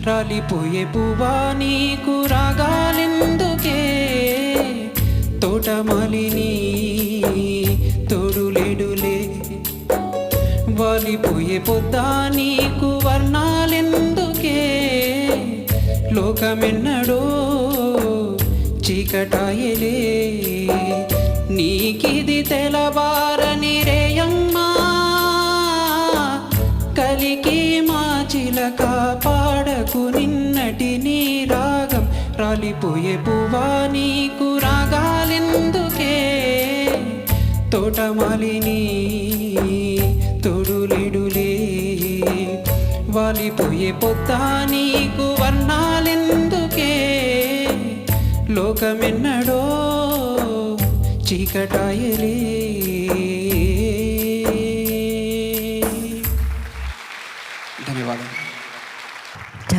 రాలిపోయే పువ్వా నీకు రాగాలెందుకే తోటమాలిని తోడులేడులే వాలిపోయే పొద్దా నీకు వర్ణాలెందుకే లోకమెన్నడో చీకటాయలే నీకిది తెలవారని రేయమ్మా కలికి మా చిలక పాడకు నిన్నటి నీ రాగం రాలిపోయే పువ్వా నీకు రాగాలెందుకే తోటమాలిని తోడులేడులే వాలిపోయే పొద్దా నీకు వర్ణాలెందుకే లోకమెన్నడో చీకటాయలే